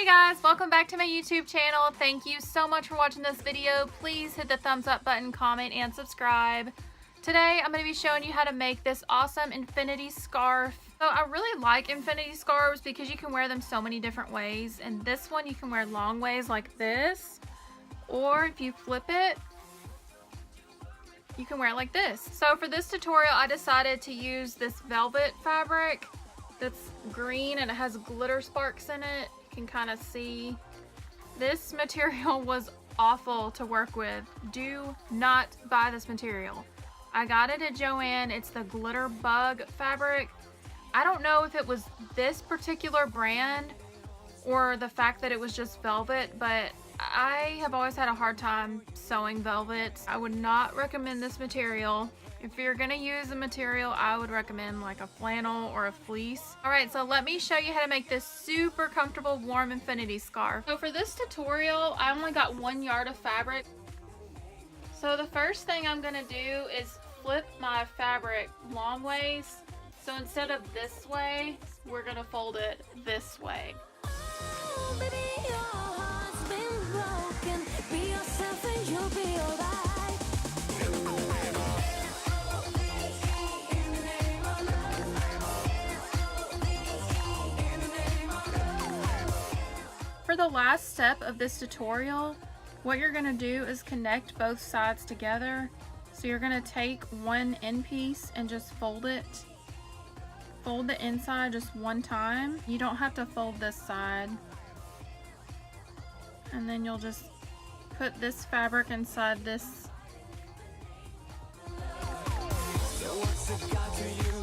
Guys, welcome back to my YouTube channel. Thank you so much for watching this video. Please hit the thumbs up button, comment, and subscribe. Today I'm going to be showing you how to make this awesome infinity scarf. So I really like infinity scarves because you can wear them so many different ways, and this one you can wear long ways like this, or if you flip it you can wear it like this. So for this tutorial I decided to use this velvet fabric that's green and it has glitter sparks in it. You can kind of see. This material was awful to work with. Do not buy this material. I got it at Joann. It's the glitter bug fabric. I don't know if it was this particular brand or the fact that it was just velvet, but I have always had a hard time sewing velvet. I would not recommend this material. If you're gonna use a material, I would recommend like a flannel or a fleece. Alright, so let me show you how to make this super comfortable warm infinity scarf. So for this tutorial, I only got 1 yard of fabric. So the first thing I'm gonna do is flip my fabric long ways. So instead of this way, we're gonna fold it this way. For the last step of this tutorial, what you're going to do is connect both sides together. So you're going to take one end piece and just fold it. Fold the inside just one time. You don't have to fold this side. And then you'll just put this fabric inside this. So what's it got to you?